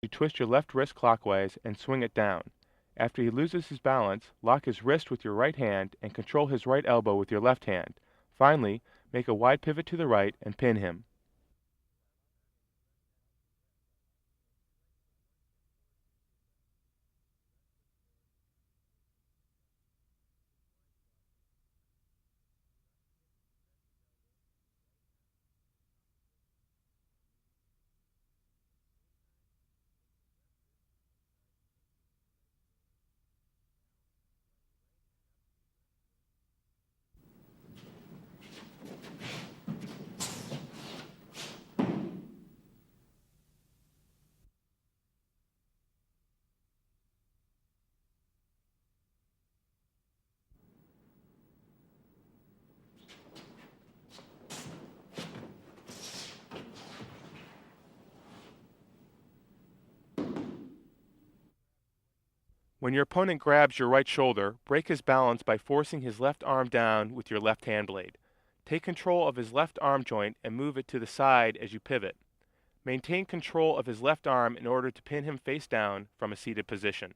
You twist your left wrist clockwise and swing it down. After he loses his balance, lock his wrist with your right hand and control his right elbow with your left hand. Finally, make a wide pivot to the right and pin him. When your opponent grabs your right shoulder, break his balance by forcing his left arm down with your left hand blade. Take control of his left arm joint and move it to the side as you pivot. Maintain control of his left arm in order to pin him face down from a seated position.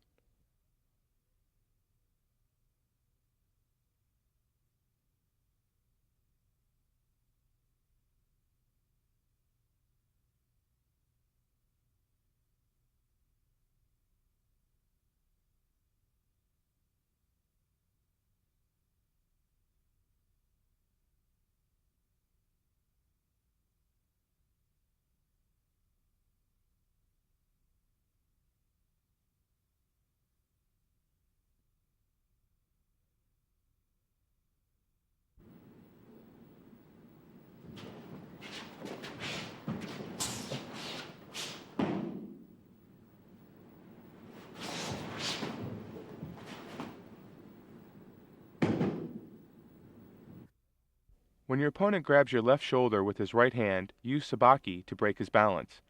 When your opponent grabs your left shoulder with his right hand, use sabaki to break his balance.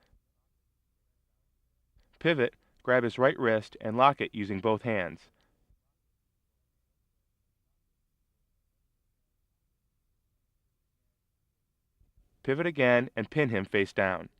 Pivot, grab his right wrist, and lock it using both hands. Pivot again and pin him face down.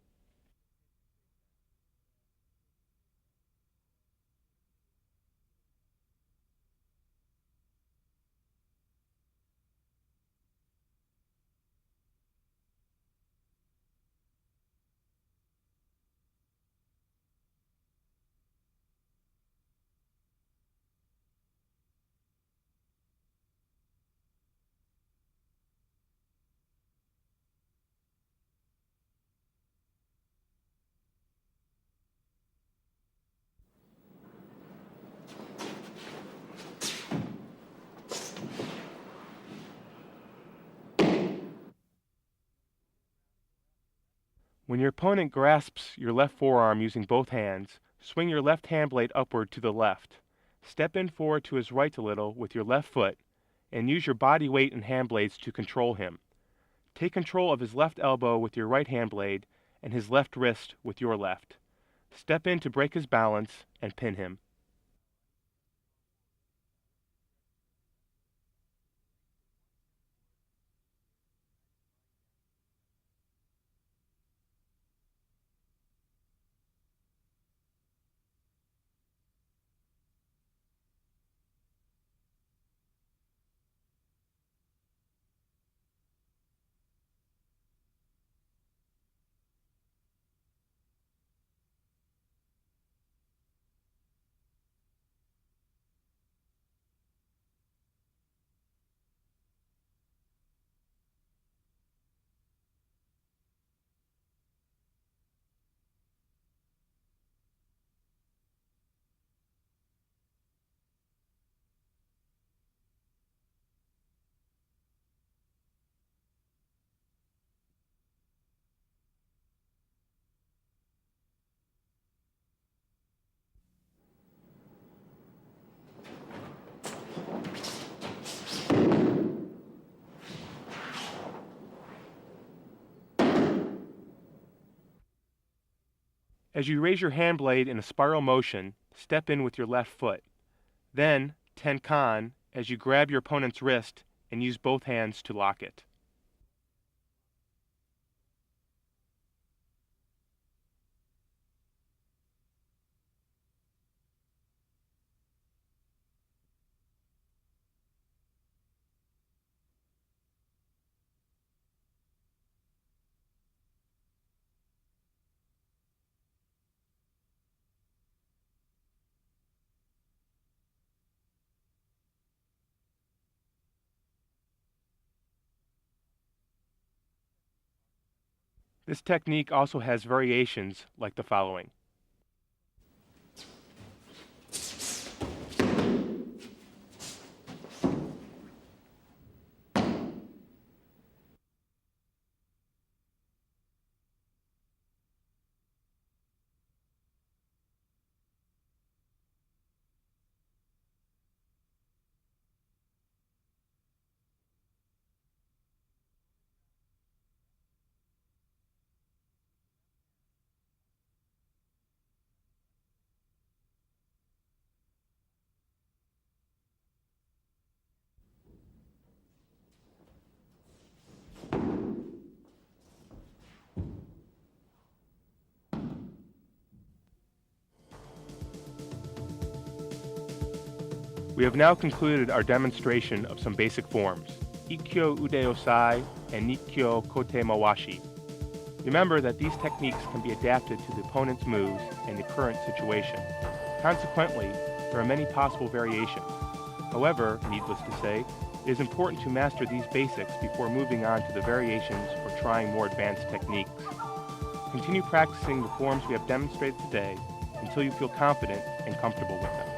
When your opponent grasps your left forearm using both hands, swing your left hand blade upward to the left. Step in forward to his right a little with your left foot, and use your body weight and hand blades to control him. Take control of his left elbow with your right hand blade and his left wrist with your left. Step in to break his balance and pin him. As you raise your hand blade in a spiral motion, step in with your left foot. Then, tenkan, as you grab your opponent's wrist and use both hands to lock it. This technique also has variations like the following. We have now concluded our demonstration of some basic forms, Ikkyo Uday and Nikkyo Kote Mawashi. Remember that these techniques can be adapted to the opponent's moves and the current situation. Consequently, there are many possible variations. However, needless to say, it is important to master these basics before moving on to the variations or trying more advanced techniques. Continue practicing the forms we have demonstrated today until you feel confident and comfortable with them.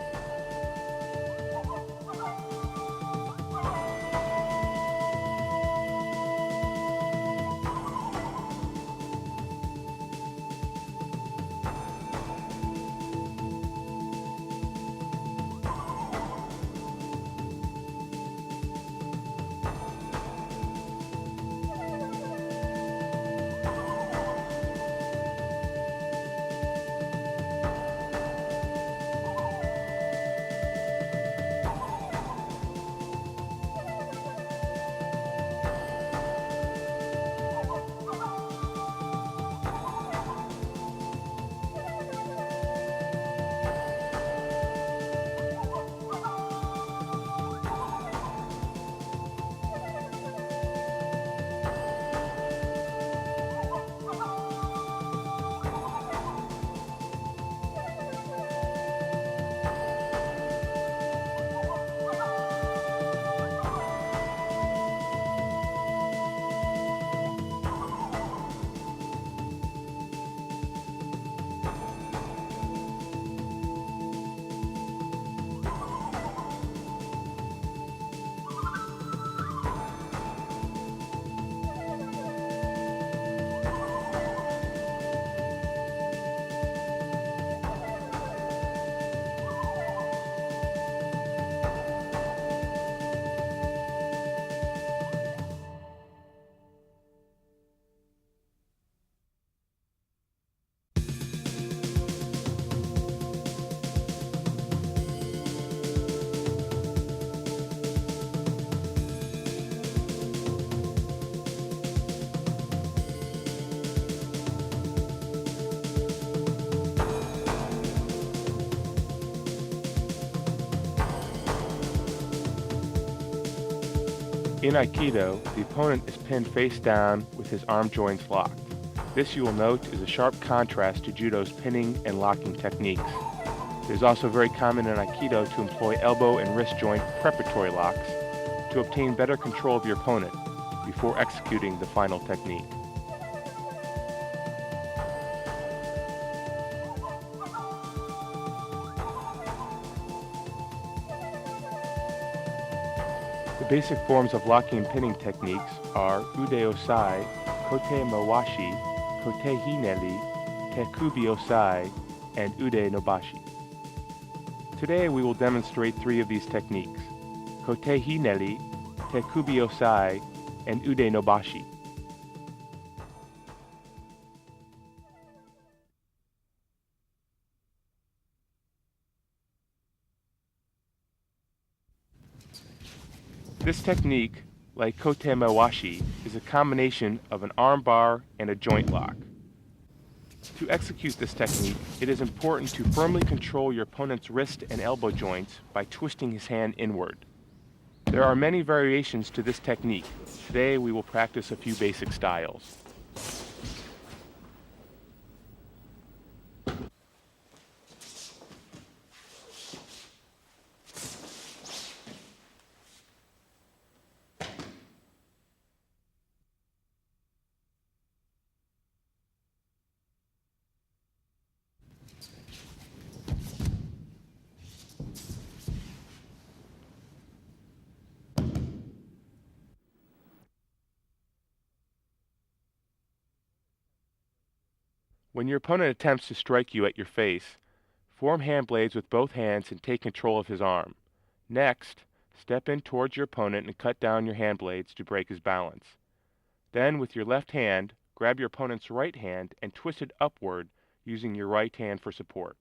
In Aikido, the opponent is pinned face down with his arm joints locked. This, you will note, is a sharp contrast to Judo's pinning and locking techniques. It is also very common in Aikido to employ elbow and wrist joint preparatory locks to obtain better control of your opponent before executing the final technique. The basic forms of locking and pinning techniques are Uday, Kote Mawashi, Kote hinelli, Tekubiosai, and Uday nobashi. Today we will demonstrate 3 of these techniques, Kote hinelli, Tekubiosai, and Uday nobashi. This technique, like Kote Mawashi, is a combination of an arm bar and a joint lock. To execute this technique, it is important to firmly control your opponent's wrist and elbow joints by twisting his hand inward. There are many variations to this technique. Today we will practice a few basic styles. When your opponent attempts to strike you at your face, form hand blades with both hands and take control of his arm. Next, step in towards your opponent and cut down your hand blades to break his balance. Then, with your left hand, grab your opponent's right hand and twist it upward using your right hand for support.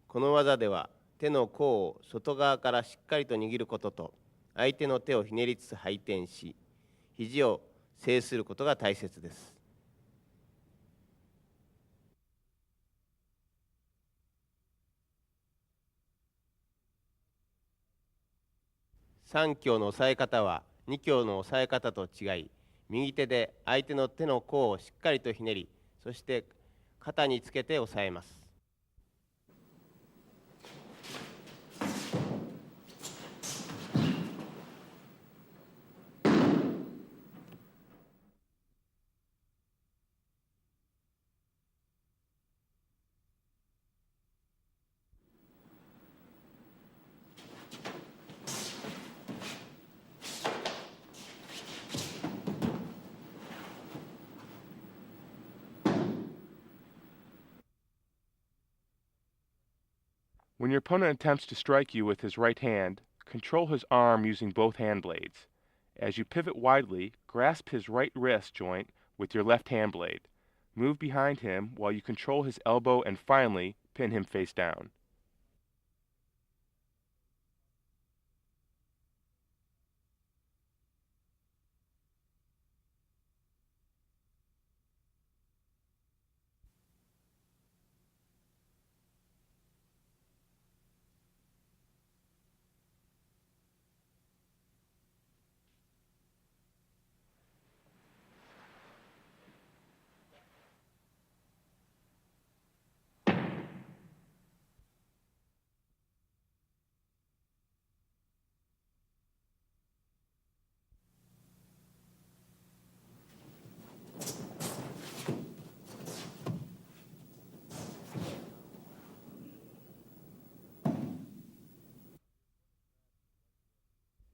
この技では手の甲を外側からしっかりと握ることと、相手の手をひねりつつ回転し、肘を制することが大切です。3強の押さえ方は2強の押さえ方と違い、右手で相手の手の甲をしっかりとひねり、そして肩につけて押さえます。When your opponent attempts to strike you with his right hand, control his arm using both hand blades. As you pivot widely, grasp his right wrist joint with your left hand blade. Move behind him while you control his elbow and finally pin him face down.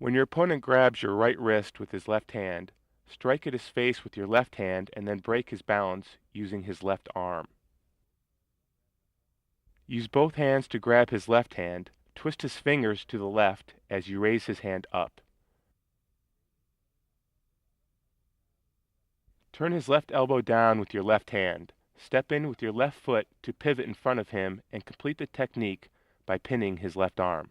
When your opponent grabs your right wrist with his left hand, strike at his face with your left hand and then break his balance using his left arm. Use both hands to grab his left hand, twist his fingers to the left as you raise his hand up. Turn his left elbow down with your left hand. Step in with your left foot to pivot in front of him and complete the technique by pinning his left arm.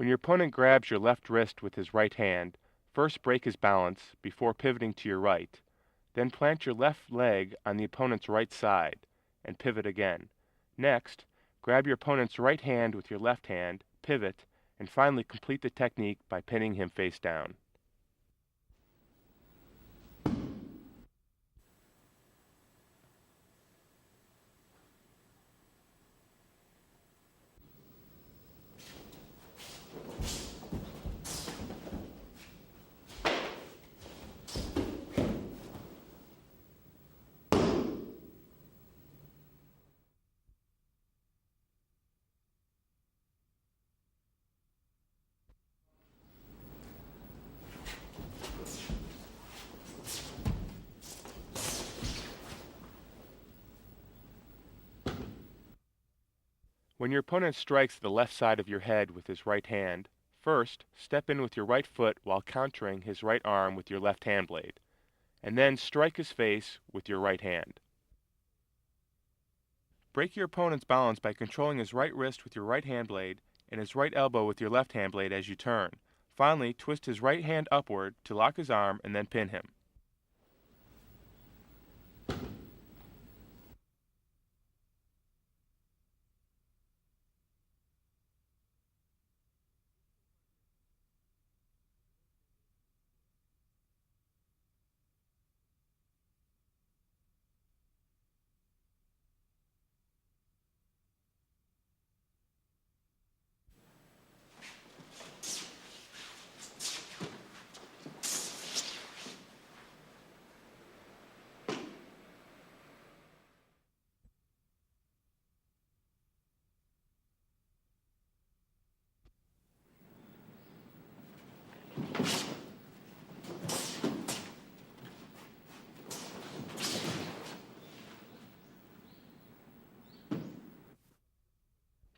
When your opponent grabs your left wrist with his right hand, first break his balance before pivoting to your right. Then plant your left leg on the opponent's right side and pivot again. Next, grab your opponent's right hand with your left hand, pivot, and finally complete the technique by pinning him face down. When your opponent strikes the left side of your head with his right hand, first step in with your right foot while countering his right arm with your left hand blade, and then strike his face with your right hand. Break your opponent's balance by controlling his right wrist with your right hand blade and his right elbow with your left hand blade as you turn. Finally, twist his right hand upward to lock his arm and then pin him.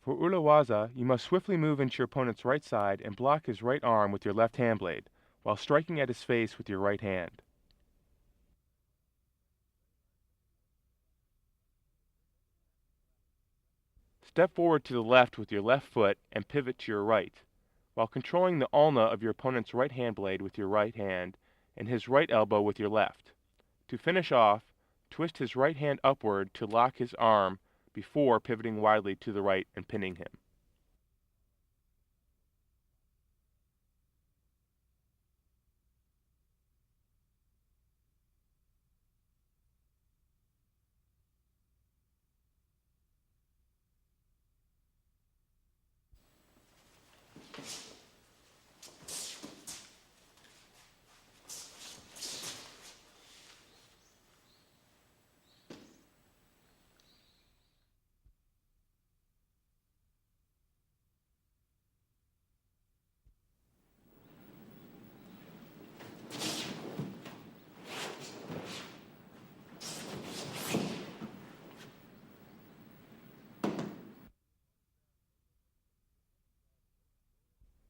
For waza, you must swiftly move into your opponent's right side and block his right arm with your left hand blade, while striking at his face with your right hand. Step forward to the left with your left foot and pivot to your right, while controlling the ulna of your opponent's right hand blade with your right hand and his right elbow with your left. To finish off, twist his right hand upward to lock his arm before pivoting widely to the right and pinning him.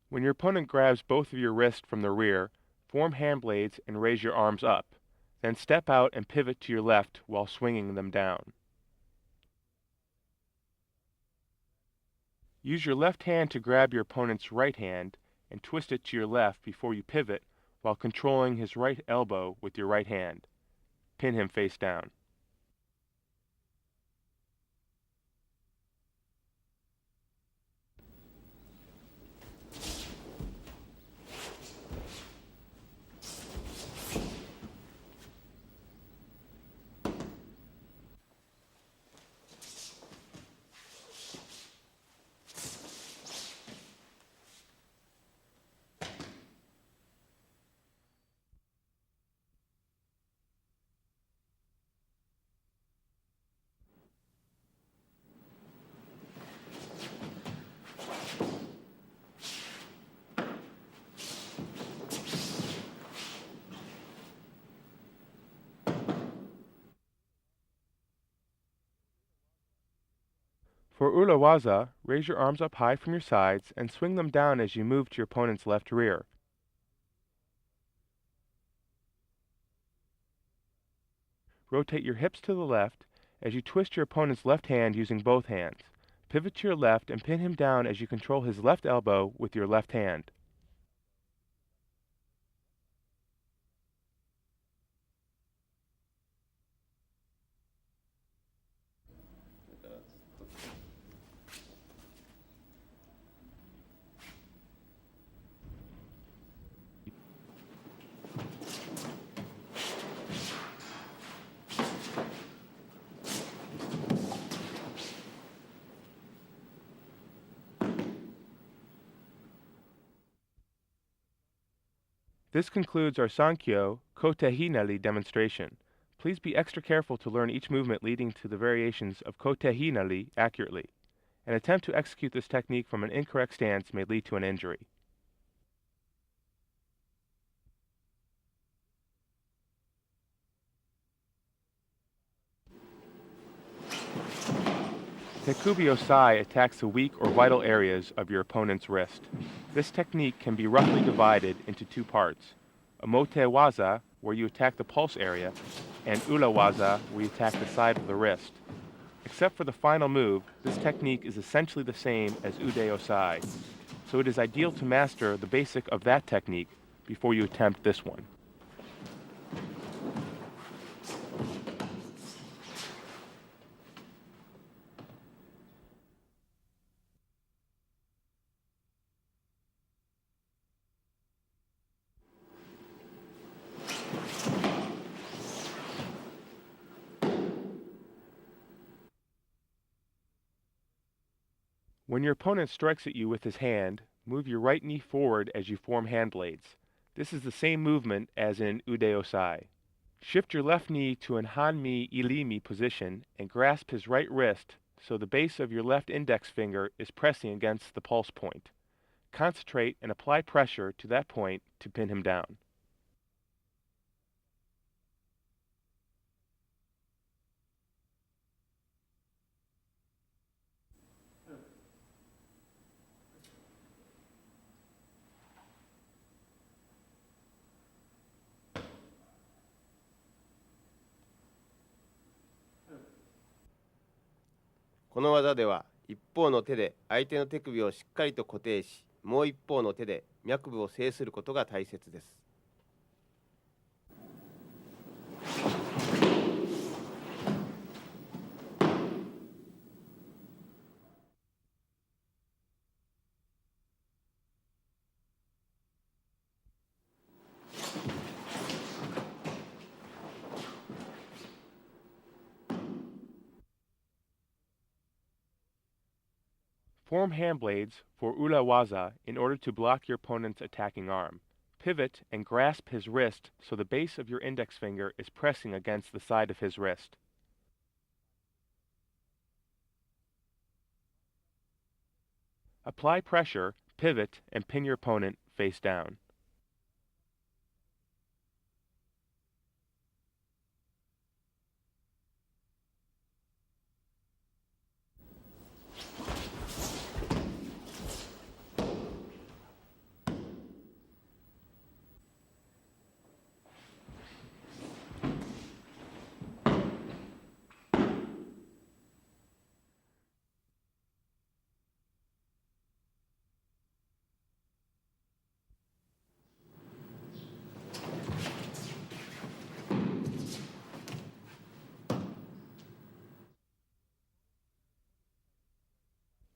When your opponent grabs both of your wrists from the rear, form hand blades and raise your arms up. Then step out and pivot to your left while swinging them down. Use your left hand to grab your opponent's right hand and twist it to your left before you pivot while controlling his right elbow with your right hand. Pin him face down. For waza, raise your arms up high from your sides and swing them down as you move to your opponent's left rear. Rotate your hips to the left as you twist your opponent's left hand using both hands. Pivot to your left and pin him down as you control his left elbow with your left hand. This concludes our Sankyo Kote hinelli demonstration. Please be extra careful to learn each movement leading to the variations of Kote hinelli accurately. An attempt to execute this technique from an incorrect stance may lead to an injury. Tekubiosai attacks the weak or vital areas of your opponent's wrist. This technique can be roughly divided into two parts: omote waza, where you attack the pulse area, and ula waza, where you attack the side of the wrist. Except for the final move, this technique is essentially the same as Uday Osai. so it is ideal to master the basic of that technique before you attempt this one. When your opponent strikes at you with his hand, move your right knee forward as you form hand blades. This is the same movement as in Uday. Shift your left knee to an hanmi ilimi position and grasp his right wrist so the base of your left index finger is pressing against the pulse point. Concentrate and apply pressure to that point to pin him down.この技では一方の手で相手の手首をしっかりと固定し、もう一方の手で脈部を制することが大切です。Form hand blades for waza in order to block your opponent's attacking arm. Pivot and grasp his wrist so the base of your index finger is pressing against the side of his wrist. Apply pressure, pivot, and pin your opponent face down.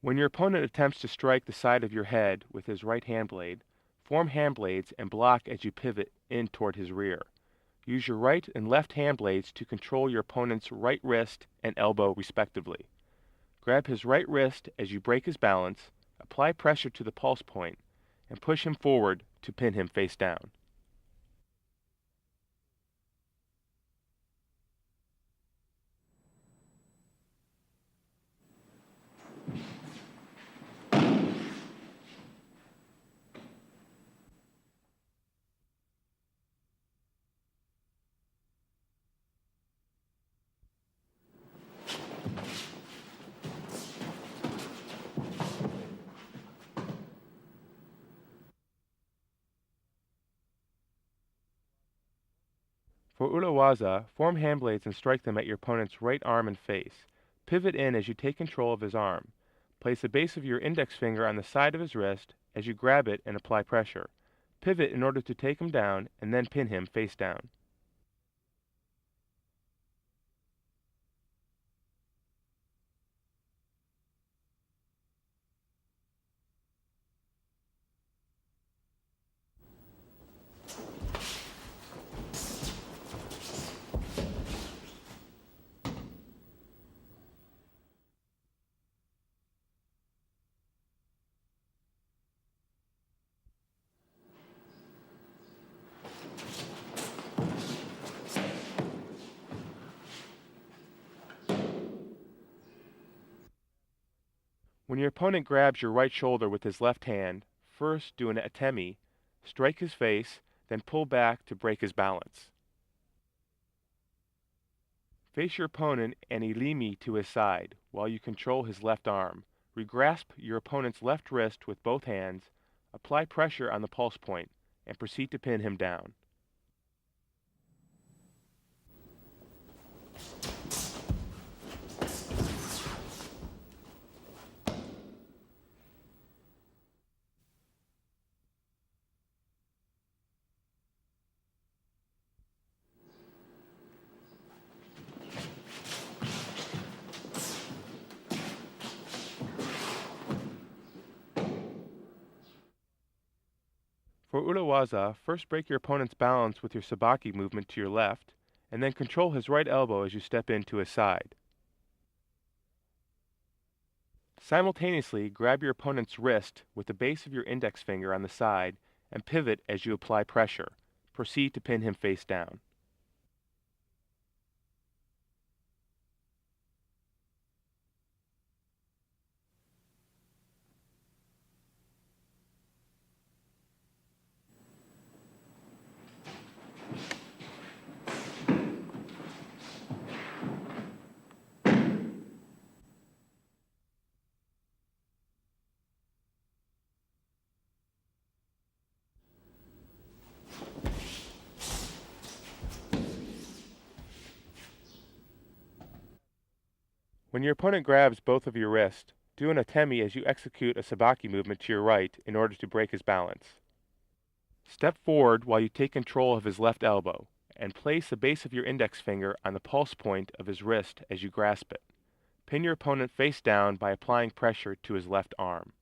When your opponent attempts to strike the side of your head with his right hand blade, form hand blades and block as you pivot in toward his rear. Use your right and left hand blades to control your opponent's right wrist and elbow respectively. Grab his right wrist as you break his balance, apply pressure to the pulse point, and push him forward to pin him face down. For urawaza, form hand blades and strike them at your opponent's right arm and face. Pivot in as you take control of his arm. Place the base of your index finger on the side of his wrist as you grab it and apply pressure. Pivot in order to take him down and then pin him face down. When your opponent grabs your right shoulder with his left hand, first do an atemi, strike his face, then pull back to break his balance. Face your opponent and ilimi to his side while you control his left arm. Regrasp your opponent's left wrist with both hands, apply pressure on the pulse point, and proceed to pin him down. For waza, first break your opponent's balance with your sabaki movement to your left, and then control his right elbow as you step in to his side. Simultaneously, grab your opponent's wrist with the base of your index finger on the side and pivot as you apply pressure. Proceed to pin him face down. When your opponent grabs both of your wrists, do an atemi as you execute a sabaki movement to your right in order to break his balance. Step forward while you take control of his left elbow, and place the base of your index finger on the pulse point of his wrist as you grasp it. Pin your opponent face down by applying pressure to his left arm.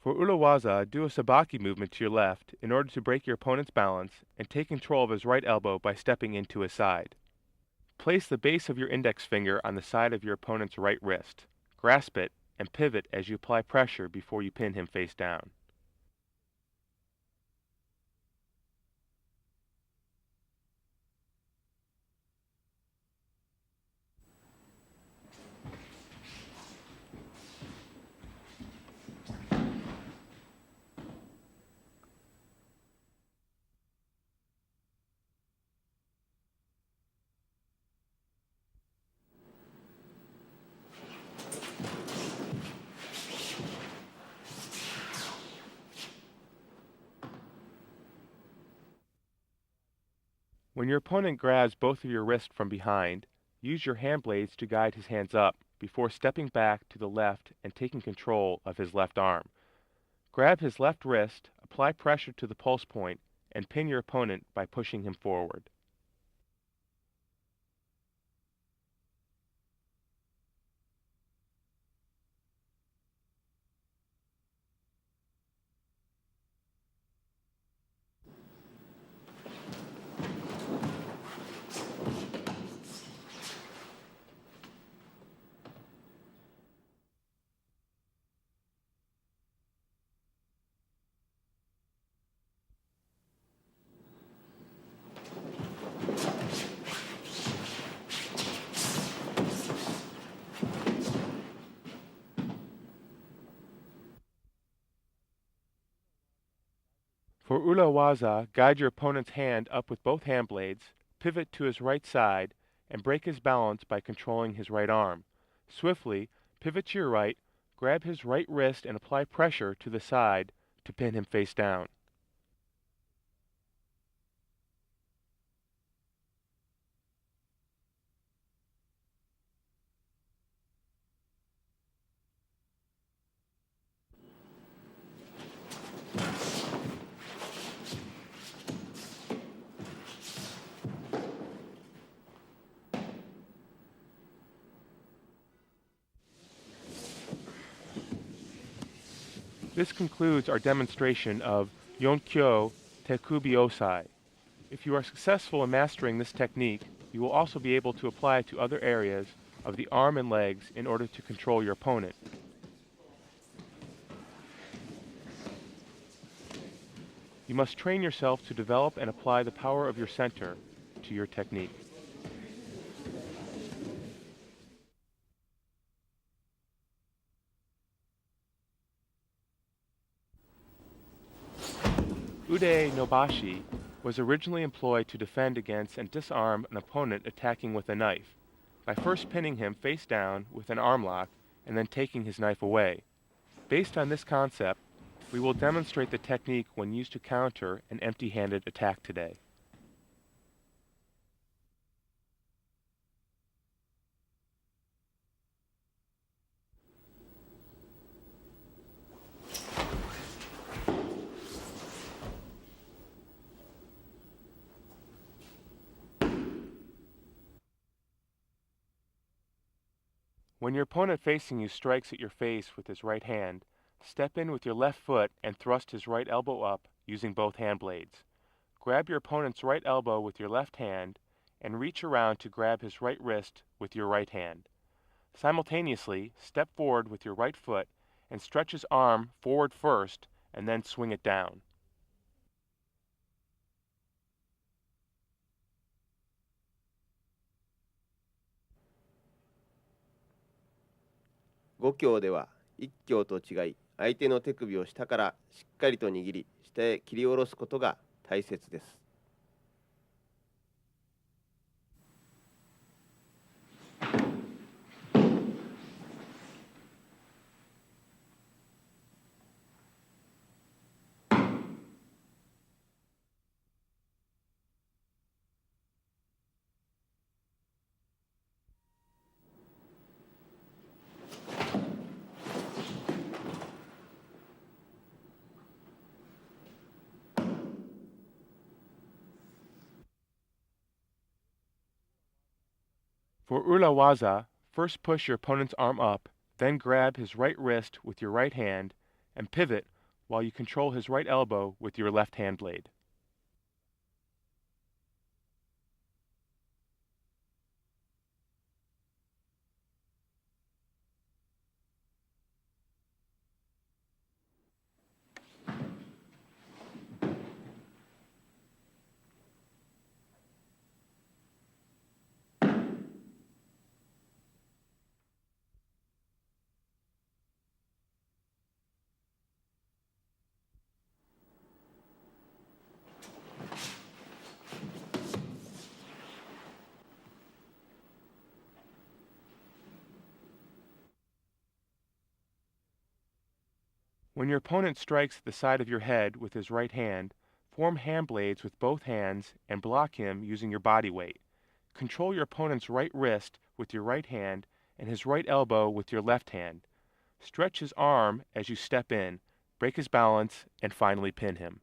For waza, do a sabaki movement to your left in order to break your opponent's balance and take control of his right elbow by stepping into his side. Place the base of your index finger on the side of your opponent's right wrist. Grasp it and pivot as you apply pressure before you pin him face down. When your opponent grabs both of your wrists from behind, use your hand blades to guide his hands up before stepping back to the left and taking control of his left arm. Grab his left wrist, apply pressure to the pulse point, and pin your opponent by pushing him forward. For waza, guide your opponent's hand up with both hand blades, pivot to his right side, and break his balance by controlling his right arm. Swiftly, pivot to your right, grab his right wrist and apply pressure to the side to pin him face down. This concludes our demonstration of Yonkyo Tekubiosai. If you are successful in mastering this technique, you will also be able to apply it to other areas of the arm and legs in order to control your opponent. You must train yourself to develop and apply the power of your center to your technique. Uday nobashi was originally employed to defend against and disarm an opponent attacking with a knife, by first pinning him face down with an arm lock and then taking his knife away. Based on this concept, we will demonstrate the technique when used to counter an empty-handed attack today. When your opponent facing you strikes at your face with his right hand, step in with your left foot and thrust his right elbow up using both hand blades. Grab your opponent's right elbow with your left hand and reach around to grab his right wrist with your right hand. Simultaneously, step forward with your right foot and stretch his arm forward first and then swing it down.5教では1教と違い、相手の手首を下からしっかりと握り、下へ切り下ろすことが大切です。For Ula waza, first push your opponent's arm up, then grab his right wrist with your right hand and pivot while you control his right elbow with your left hand blade. When your opponent strikes at the side of your head with his right hand, form hand blades with both hands and block him using your body weight. Control your opponent's right wrist with your right hand and his right elbow with your left hand. Stretch his arm as you step in, break his balance, and finally pin him.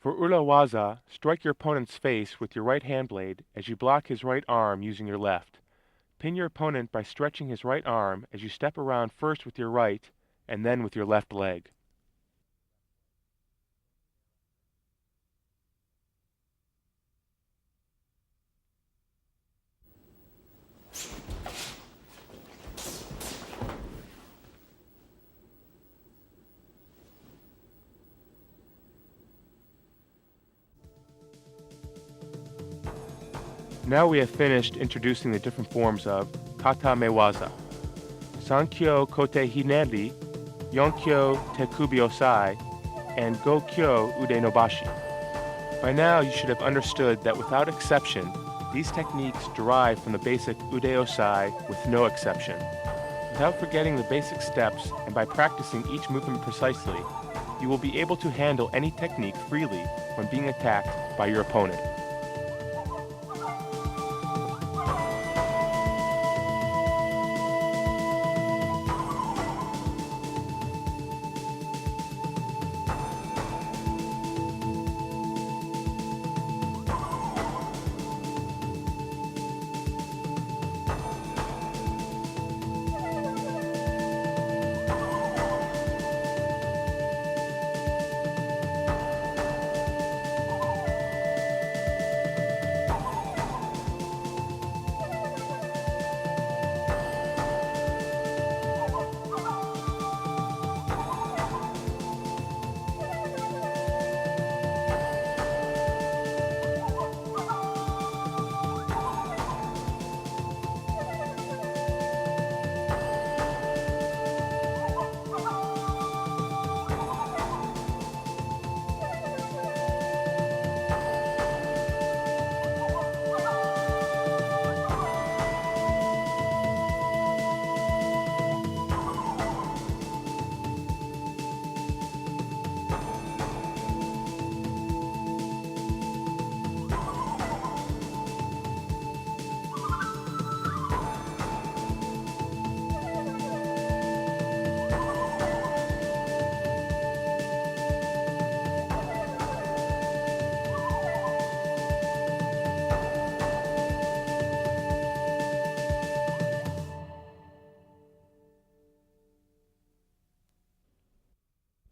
For Ula waza, strike your opponent's face with your right hand blade as you block his right arm using your left. Pin your opponent by stretching his right arm as you step around first with your right and then with your left leg. Now we have finished introducing the different forms of kata me waza. Sankyo Kote hinelli, Yonkyo Tekubiosai, and Gokyo Uday nobashi. By now you should have understood that without exception, these techniques derive from the basic Uday with no exception. Without forgetting the basic steps and by practicing each movement precisely, you will be able to handle any technique freely when being attacked by your opponent.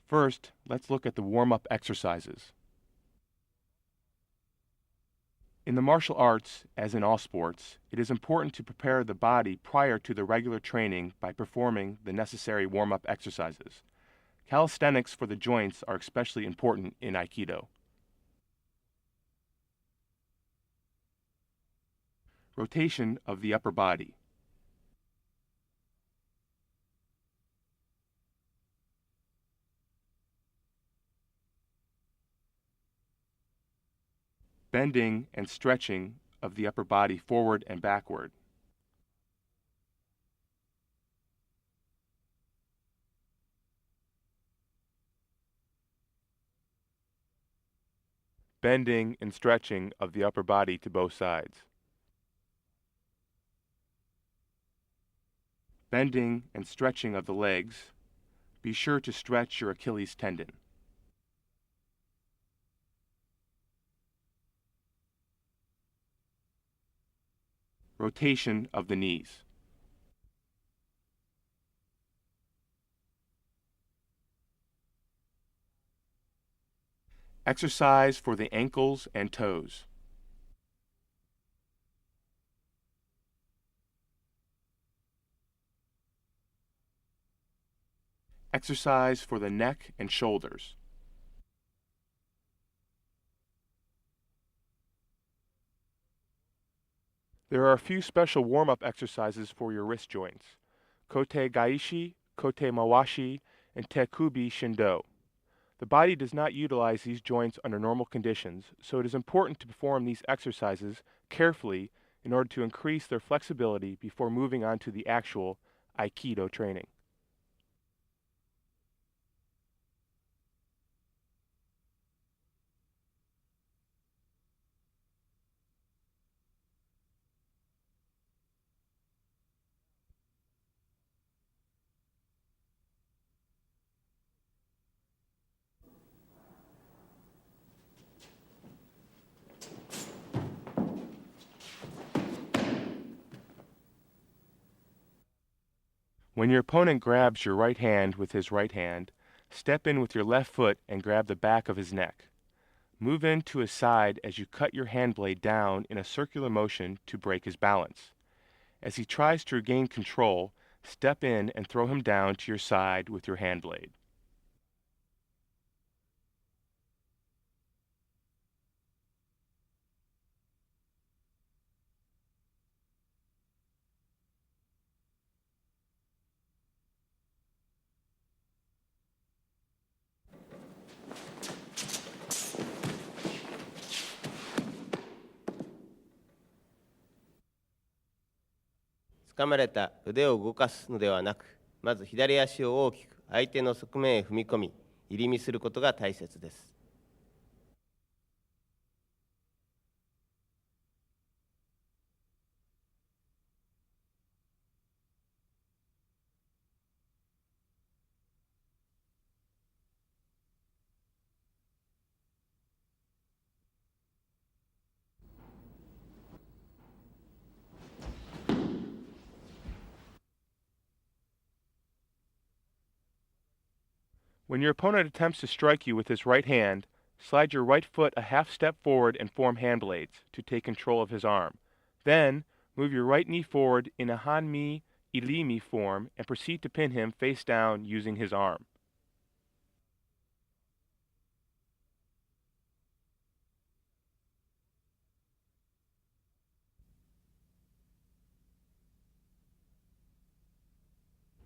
First, let's look at the warm-up exercises. In the martial arts, as in all sports, it is important to prepare the body prior to the regular training by performing the necessary warm-up exercises. Calisthenics for the joints are especially important in Aikido. Rotation of the upper body. Bending and stretching of the upper body forward and backward. Bending and stretching of the upper body to both sides. Bending and stretching of the legs. Be sure to stretch your Achilles tendon. Rotation of the knees. Exercise for the ankles and toes. Exercise for the neck and shoulders. There are a few special warm-up exercises for your wrist joints: Kote gaishi, Kote mawashi, and Tekubiosai. The body does not utilize these joints under normal conditions, so it is important to perform these exercises carefully in order to increase their flexibility before moving on to the actual Aikido training. When your opponent grabs your right hand with his right hand, step in with your left foot and grab the back of his neck. Move in to his side as you cut your hand blade down in a circular motion to break his balance. As he tries to regain control, step in and throw him down to your side with your hand blade.掴まれた腕を動かすのではなく、まず左足を大きく相手の側面へ踏み込み、入り身することが大切です。When your opponent attempts to strike you with his right hand, slide your right foot a half step forward and form hand blades to take control of his arm. Then, move your right knee forward in a hanmi ilimi form and proceed to pin him face down using his arm.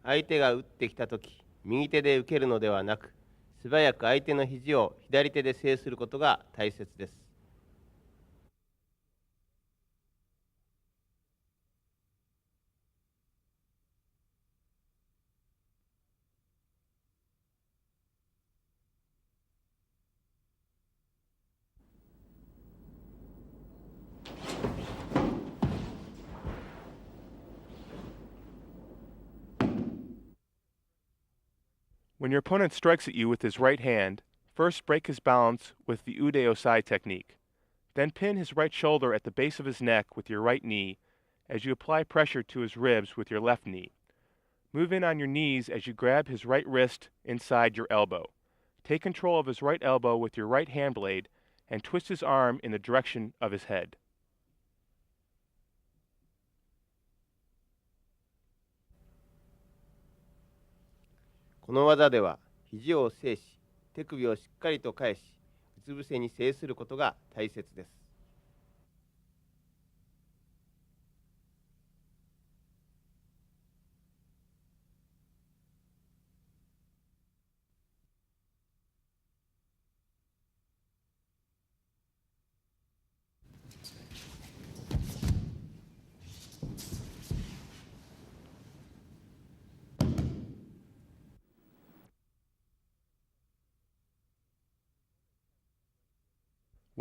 相手が打ってきたとき、右手で受けるのではなく、素早く相手の肘を左手で制することが大切です。When your opponent strikes at you with his right hand, first break his balance with the Uday technique. Then pin his right shoulder at the base of his neck with your right knee as you apply pressure to his ribs with your left knee. Move in on your knees as you grab his right wrist inside your elbow. Take control of his right elbow with your right hand blade and twist his arm in the direction of his head. この技では肘を制し、手首をしっかりと返し、うつ伏せに制することが大切です。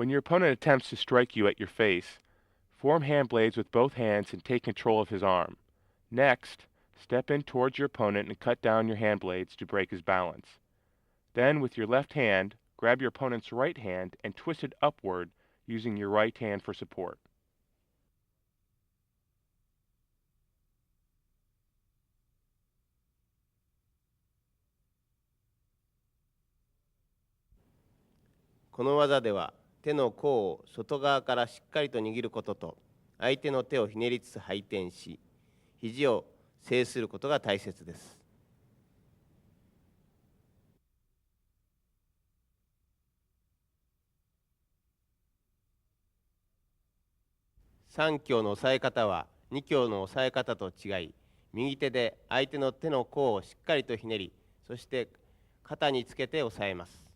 When your opponent attempts to strike you at your face, form hand blades with both hands and take control of his arm. Next, step in towards your opponent and cut down your hand blades to break his balance. Then, with your left hand, grab your opponent's right hand and twist it upward using your right hand for support. この技では手の甲を外側からしっかりと握ることと、相手の手をひねりつつ回転し、肘を制することが大切です。3強の押さえ方は2強の押さえ方と違い、右手で相手の手の甲をしっかりとひねり、そして肩につけて押さえます。